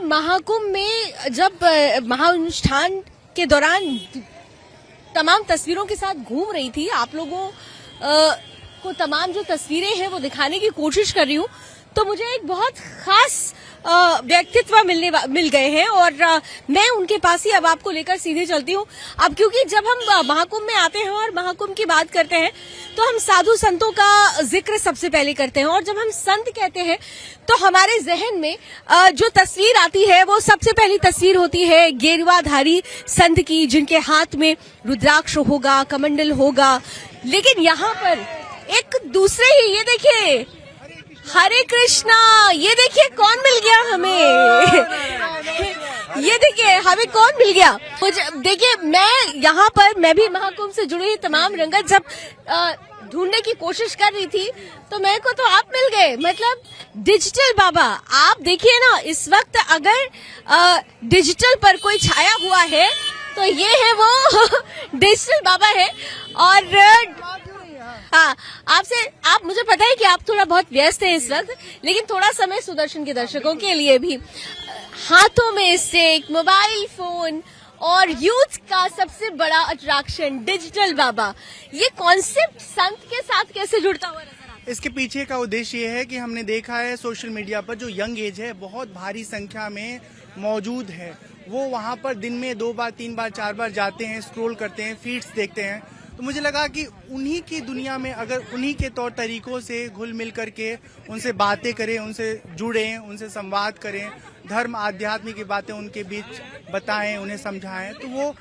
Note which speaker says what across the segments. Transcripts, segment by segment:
Speaker 1: महाकुंभ में जब महाअनुष्ठान के दौरान तमाम तस्वीरों के साथ घूम रही थी, आप लोगों को तमाम जो तस्वीरें हैं वो दिखाने की कोशिश कर रही हूँ, तो मुझे एक बहुत खास व्यक्तित्व मिल गए हैं और मैं उनके पास ही अब आपको लेकर सीधे चलती हूँ। अब क्योंकि जब हम महाकुंभ में आते हैं और महाकुंभ की बात करते हैं तो हम साधु संतों का जिक्र सबसे पहले करते हैं, और जब हम संत कहते हैं तो हमारे जहन में जो तस्वीर आती है वो सबसे पहली तस्वीर होती है गेरुआधारी संत की, जिनके हाथ में रुद्राक्ष होगा, कमंडल होगा। लेकिन यहाँ पर एक दूसरे ही, ये देखिए, हरे कृष्णा, ये देखिए कौन मिल गया हमें। ये देखिए हमें कौन मिल गया। देखिए मैं भी महाकुंभ से जुड़ी हुई तमाम रंगत जब ढूंढने की कोशिश कर रही थी तो मेरे को तो आप मिल गए, मतलब डिजिटल बाबा। आप देखिए ना, इस वक्त अगर डिजिटल पर कोई छाया हुआ है तो ये है वो डिजिटल बाबा है। और हाँ, आप मुझे पता है कि आप थोड़ा बहुत व्यस्त हैं इस वक्त, लेकिन थोड़ा समय सुदर्शन के दर्शकों के लिए भी। हाथों में स्टिक, मोबाइल फोन और यूथ का सबसे बड़ा अट्रैक्शन डिजिटल बाबा, ये कॉन्सेप्ट संत के साथ कैसे जुड़ता हुआ नजर आता है?
Speaker 2: इसके पीछे का उद्देश्य ये है कि हमने देखा है सोशल मीडिया पर जो यंग एज है बहुत भारी संख्या में मौजूद है। वो वहाँ पर दिन में 2 बार 3 बार 4 बार जाते हैं, स्क्रॉल करते हैं, फीड्स देखते हैं। तो मुझे लगा कि उन्हीं की दुनिया में अगर उन्हीं के तौर तरीकों से घुल मिल करके उनसे बातें करें, उनसे जुड़ें, उनसे संवाद करें, धर्म आध्यात्म की बातें उनके बीच बताएं, उन्हें समझाएं, तो वो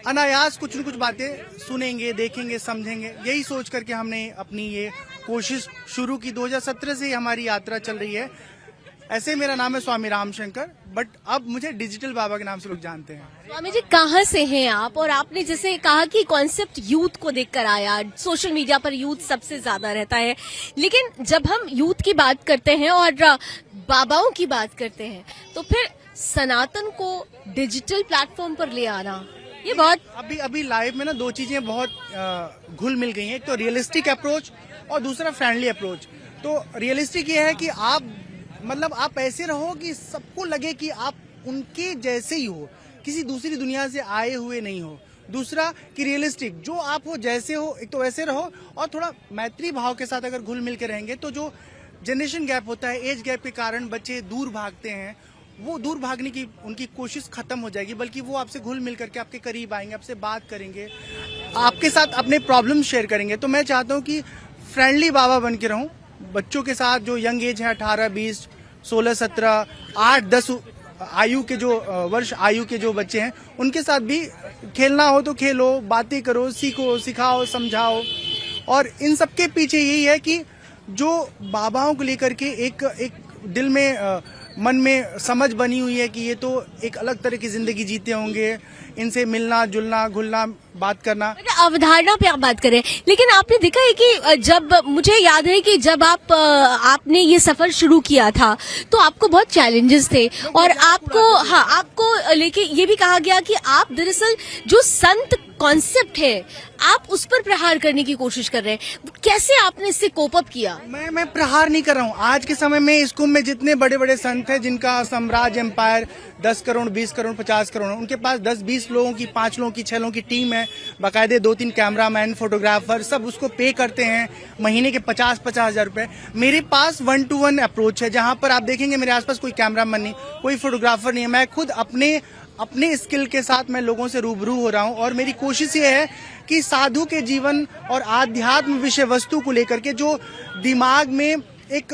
Speaker 2: अनायास कुछ न कुछ बातें सुनेंगे, देखेंगे, समझेंगे। यही सोच करके हमने अपनी ये कोशिश शुरू की। 2017 से हमारी यात्रा चल रही है। ऐसे मेरा नाम है स्वामी रामशंकर, बट अब मुझे डिजिटल बाबा के नाम से लोग जानते हैं।
Speaker 1: स्वामी जी, कहाँ से हैं आप? और आपने जैसे कहा कि कॉन्सेप्ट यूथ को देखकर आया, सोशल मीडिया पर यूथ सबसे ज्यादा रहता है, लेकिन जब हम यूथ की बात करते हैं और बाबाओं की बात करते हैं तो फिर सनातन को डिजिटल प्लेटफॉर्म पर ले आना, ये बहुत
Speaker 2: अभी लाइव में ना 2 चीजें बहुत घुल मिल गई हैं। एक तो रियलिस्टिक अप्रोच और दूसरा फ्रेंडली अप्रोच। तो रियलिस्टिक ये है कि आप ऐसे रहो कि सबको लगे कि आप उनके जैसे ही हो, किसी दूसरी दुनिया से आए हुए नहीं हो। दूसरा कि रियलिस्टिक, जो आप हो जैसे हो, एक तो वैसे रहो, और थोड़ा मैत्री भाव के साथ अगर घुल मिल के रहेंगे तो जो जनरेशन गैप होता है, एज गैप के कारण बच्चे दूर भागते हैं, वो दूर भागने की उनकी कोशिश खत्म हो जाएगी, बल्कि वो आपसे घुल मिल करके आपके करीब आएंगे, आपसे बात करेंगे, आपके साथ अपने प्रॉब्लम शेयर करेंगे। तो मैं चाहता हूँ कि फ्रेंडली बाबा बन के रहूं बच्चों के साथ, जो यंग एज है 18, 20, 16, 17, 8, 10 आयु के जो वर्ष आयु के जो बच्चे हैं, उनके साथ भी खेलना हो तो खेलो, बातें करो, सीखो, सिखाओ, समझाओ। और इन सब के पीछे यही है कि जो बाबाओं को लेकर के एक दिल में मन में समझ बनी हुई है कि ये तो एक अलग तरह की जिंदगी जीते होंगे, इनसे मिलना जुलना, घुलना, बात करना।
Speaker 1: अवधारणा पे आप बात करें, लेकिन आपने देखा है कि जब मुझे याद है कि जब आपने ये सफर शुरू किया था तो आपको बहुत चैलेंजेस थे, और आपको लेके ये भी कहा गया कि आप दरअसल जो संत कॉन्सेप्ट है आप उस पर प्रहार करने की कोशिश कर रहे हैं। कैसे आपने इससे कोप अप किया?
Speaker 2: मैं प्रहार नहीं कर रहा हूँ। आज के समय में इस कुंभ में जितने बड़े बड़े संत हैं जिनका साम्राज्य एम्पायर 10 करोड़ 20 करोड़ 50 करोड़, उनके पास 10-20 लोगों की, 5 लोगों की, 6 लोगों की टीम है, बाकायदे 2-3 कैमरामैन, फोटोग्राफर, सब उसको पे करते हैं महीने के 50-50 हजार रुपए। मेरे पास 1-to-1 अप्रोच है, जहां पर आप देखेंगे मेरे आसपास कोई कैमरामैन नहीं, कोई फोटोग्राफर नहीं है। मैं खुद अपने स्किल के साथ मैं लोगों से रूबरू हो रहा हूं, और मेरी कोशिश ये है कि साधु के जीवन और आध्यात्म विषय वस्तु को लेकर के जो दिमाग में एक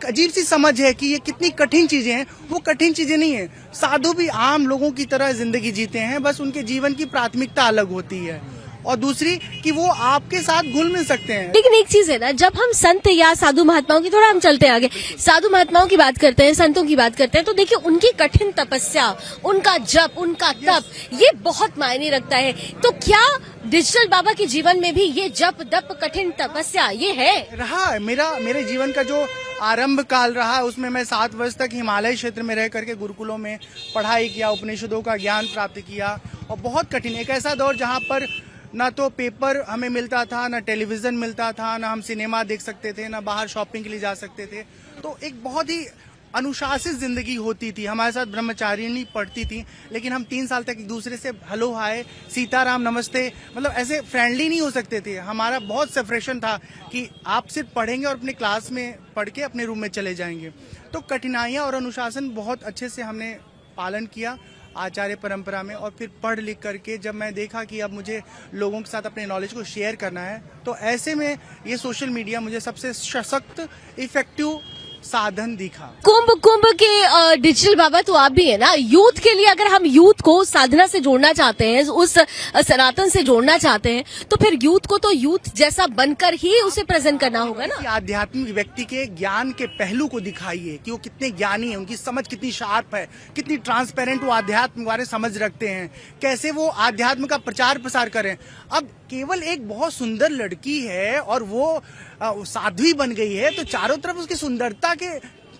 Speaker 2: अजीब सी समझ है कि ये कितनी कठिन चीजें हैं, वो कठिन चीजें नहीं है। साधु भी आम लोगों की तरह जिंदगी जीते हैं, बस उनके जीवन की प्राथमिकता अलग होती है, और दूसरी कि वो आपके साथ घुल मिल सकते हैं।
Speaker 1: लेकिन एक चीज है ना, जब हम संत या साधु महात्माओं की, थोड़ा हम चलते हैं आगे, साधु महात्माओं की बात करते हैं, संतों की बात करते हैं, तो देखिए उनकी कठिन तपस्या, उनका जप, उनका तप, ये बहुत मायने रखता है। तो क्या डिजिटल बाबा के जीवन में भी ये जप दप कठिन तपस्या ये है?
Speaker 2: रहा मेरे जीवन का जो आरंभ काल रहा, उसमें मैं 7 वर्ष तक हिमालय क्षेत्र में रह करके गुरुकुलों में पढ़ाई किया, उपनिषदों का ज्ञान प्राप्त किया, और बहुत कठिन, एक ऐसा दौर जहाँ पर ना तो पेपर हमें मिलता था, ना टेलीविजन मिलता था, ना हम सिनेमा देख सकते थे, ना बाहर शॉपिंग के लिए जा सकते थे। तो एक बहुत ही अनुशासित जिंदगी होती थी। हमारे साथ ब्रह्मचारिणी पढ़ती थी, लेकिन हम 3 साल तक एक दूसरे से हेलो हाय सीताराम नमस्ते मतलब ऐसे फ्रेंडली नहीं हो सकते थे। हमारा बहुत सेपरेशन था कि आप सिर्फ पढ़ेंगे और अपने क्लास में पढ़ के अपने रूम में चले जाएंगे। तो कठिनाइयाँ और अनुशासन बहुत अच्छे से हमने पालन किया आचार्य परंपरा में। और फिर पढ़ लिख करके जब मैं देखा कि अब मुझे लोगों के साथ अपने नॉलेज को शेयर करना है, तो ऐसे में ये सोशल मीडिया मुझे सबसे सशक्त इफेक्टिव साधन दिखा।
Speaker 1: कुंभ के डिजिटल बाबा तो आप भी है ना। यूथ के लिए अगर हम यूथ को साधना से जोड़ना चाहते हैं, उस सनातन से जोड़ना चाहते हैं, तो फिर यूथ को तो यूथ जैसा बनकर ही उसे प्रेजेंट करना होगा ना।
Speaker 2: आध्यात्मिक व्यक्ति के ज्ञान के पहलू को दिखाइए कि वो कितने ज्ञानी है, उनकी समझ कितनी शार्प है, कितनी ट्रांसपेरेंट वो आध्यात्म के बारे में समझ रखते हैं, कैसे वो आध्यात्म का प्रचार प्रसार करें। अब केवल एक बहुत सुंदर लड़की है और वो साध्वी बन गई है, तो चारों तरफ उसकी सुंदरता के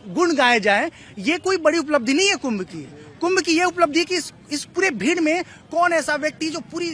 Speaker 2: गुण गाए जाए, ये कोई बड़ी उपलब्धि नहीं है कुंभ की। कुंभ की ये उपलब्धि है कि इस पूरे भीड़ में कौन ऐसा व्यक्ति जो पूरी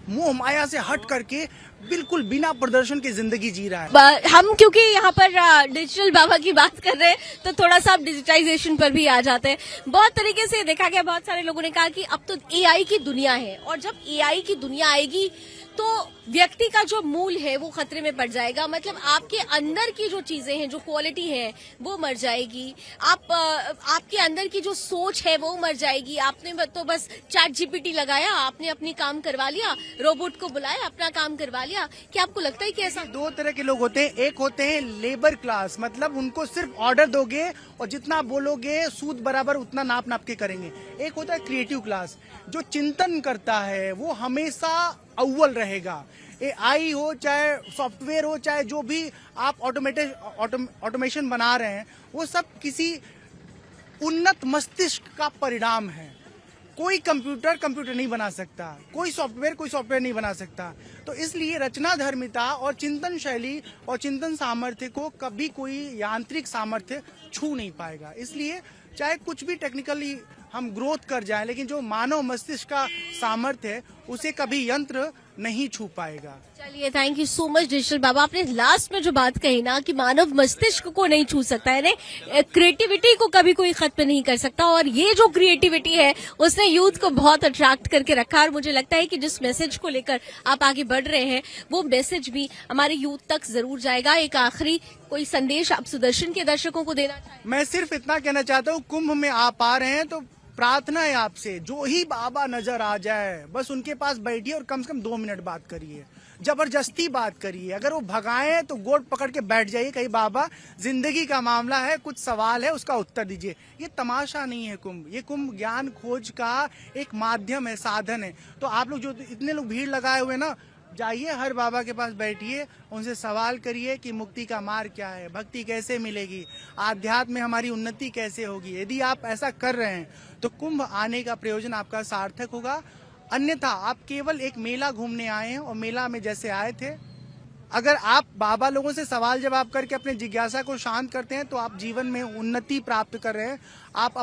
Speaker 2: मोह माया से हट करके बिल्कुल बिना प्रदर्शन की जिंदगी जी रहा है।
Speaker 1: हम क्योंकि यहाँ पर डिजिटल बाबा की बात कर रहे हैं, तो थोड़ा सा डिजिटाइजेशन पर भी आ जाते हैं। बहुत तरीके से देखा गया, बहुत सारे लोगों ने कहा कि अब तो एआई की दुनिया है, और जब एआई की दुनिया आएगी तो व्यक्ति का जो मूल है वो खतरे में पड़ जाएगा। मतलब आपके अंदर की जो चीजें हैं, जो क्वालिटी है, वो मर जाएगी। आपके अंदर की जो सोच है वो मर जाएगी। आपने तो बस चैट जीपीटी लगाया, आपने अपनी काम करवा लिया, रोबोट को बुलाया, अपना काम करवा लिया। क्या आपको लगता है कि ऐसा?
Speaker 2: दो तरह के लोग होते हैं। एक होते हैं लेबर क्लास, मतलब उनको सिर्फ ऑर्डर दोगे और जितना बोलोगे सूद बराबर उतना नाप नाप के करेंगे। एक होता है क्रिएटिव क्लास, जो चिंतन करता है, वो हमेशा अव्वल रहेगा। एआई हो चाहे सॉफ्टवेयर हो, चाहे जो भी आप ऑटोमेशन बना रहे हैं, वो सब किसी उन्नत मस्तिष्क का परिणाम है। कोई कंप्यूटर नहीं बना सकता, कोई सॉफ्टवेयर नहीं बना सकता। तो इसलिए रचना धर्मिता और चिंतन शैली और चिंतन सामर्थ्य को कभी कोई यांत्रिक सामर्थ्य छू नहीं पाएगा। इसलिए चाहे कुछ भी टेक्निकली हम ग्रोथ कर जाएं, लेकिन जो मानव मस्तिष्क का सामर्थ्य है उसे कभी यंत्र नहीं छू पाएगा।
Speaker 1: चलिए, thank you so much Digital Baba. आपने लास्ट में जो बात कही ना कि मानव मस्तिष्क को नहीं छू सकता है, क्रिएटिविटी को कभी कोई खत्म नहीं कर सकता, और ये जो क्रिएटिविटी है उसने यूथ को बहुत अट्रैक्ट करके रखा। और मुझे लगता है कि जिस मैसेज को लेकर आप आगे बढ़ रहे हैं, वो मैसेज भी हमारे यूथ तक जरूर जाएगा। एक आखिरी कोई संदेश आप सुदर्शन के दर्शकों को देना चाहेंगे?
Speaker 2: मैं सिर्फ इतना कहना चाहता हूँ, कुंभ में आप आ रहे हैं तो प्रार्थना है आपसे, जो ही बाबा नजर आ जाए बस उनके पास बैठिए और कम से कम 2 मिनट बात करिए, जबरदस्ती बात करिए। अगर वो भगाए तो गोड़ पकड़ के बैठ जाइए, कहीं बाबा जिंदगी का मामला है, कुछ सवाल है, उसका उत्तर दीजिए। ये तमाशा नहीं है कुंभ, ये कुंभ ज्ञान खोज का एक माध्यम है, साधन है। तो आप लोग जो इतने लोग भीड़ लगाए हुए ना, जाइए हर बाबा के पास बैठिए, उनसे सवाल करिए कि मुक्ति का मार्ग क्या है, भक्ति कैसे मिलेगी, आध्यात्म में हमारी उन्नति कैसे होगी। यदि आप ऐसा कर रहे हैं तो कुंभ आने का प्रयोजन आपका सार्थक होगा। अन्यथा आप केवल एक मेला घूमने आए हैं, और मेला में जैसे आए थे, अगर आप बाबा लोगों से सवाल जवाब करके अपने जिज्ञासा को शांत करते हैं तो आप जीवन में उन्नति प्राप्त कर रहे हैं, आप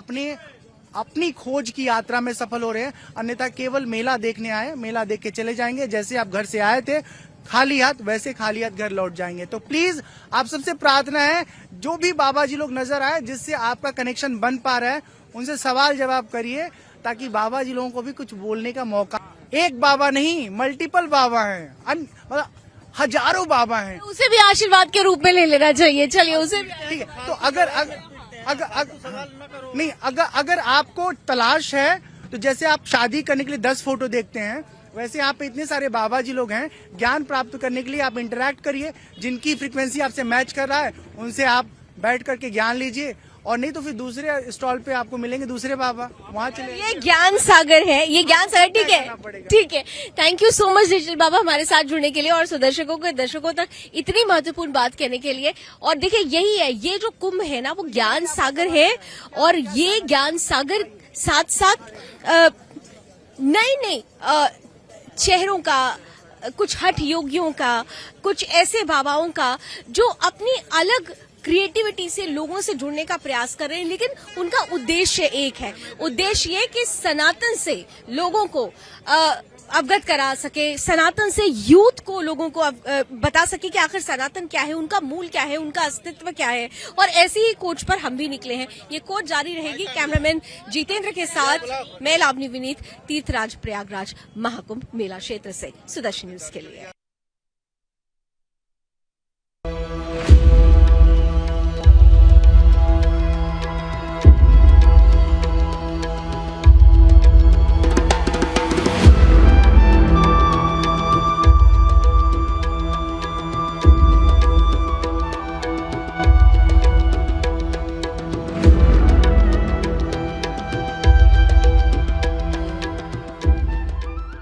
Speaker 2: अपनी खोज की यात्रा में सफल हो रहे हैं। अन्यथा केवल मेला देखने आए, मेला देख के चले जाएंगे। जैसे आप घर से आए थे खाली हाथ, वैसे खाली हाथ घर लौट जाएंगे। तो प्लीज आप सबसे प्रार्थना है, जो भी बाबा जी लोग नजर आए जिससे आपका कनेक्शन बन पा रहा है, उनसे सवाल जवाब करिए, ताकि बाबा जी लोगों को भी कुछ बोलने का मौका। एक बाबा नहीं, मल्टीपल बाबा हैं, मतलब हजारों बाबा हैं।
Speaker 1: उसे भी आशीर्वाद के रूप में ले लेना चाहिए। चलिए, उसे भी।
Speaker 2: ठीक है, तो अगर आपको तलाश है, तो जैसे आप शादी करने के लिए 10 फोटो देखते हैं, वैसे यहाँ पे इतने सारे बाबा जी लोग हैं। ज्ञान प्राप्त करने के लिए आप इंटरैक्ट करिए, जिनकी फ्रीक्वेंसी आपसे मैच कर रहा है उनसे आप बैठ करके ज्ञान लीजिए, और नहीं तो फिर दूसरे स्टॉल पे आपको मिलेंगे दूसरे बाबा, वहाँ चले।
Speaker 1: ये ज्ञान सागर है, ये ज्ञान सागर। ठीक है, ठीक है। Thank you so much Digital Baba हमारे साथ जुड़ने के लिए और सुदर्शकों के दर्शकों तक इतनी महत्वपूर्ण बात कहने के लिए। और देखिए, यही है, ये जो कुंभ है ना, वो ज्ञान सागर है, और ये ज्ञान सागर साथ साथ नए चेहरों का, कुछ हठ योगियों का, कुछ ऐसे बाबाओं का जो अपनी अलग क्रिएटिविटी से लोगों से जुड़ने का प्रयास कर रहे हैं, लेकिन उनका उद्देश्य एक है। उद्देश्य ये कि सनातन से लोगों को अवगत करा सके, सनातन से यूथ को, लोगों को बता सके कि आखिर सनातन क्या है, उनका मूल क्या है, उनका अस्तित्व क्या है। और ऐसी ही कोच पर हम भी निकले हैं। ये कोच जारी रहेगी। कैमरामैन जितेंद्र के साथ मैं लावनी विनीत, तीर्थराज प्रयागराज महाकुंभ मेला क्षेत्र से सुदर्शन न्यूज के लिए।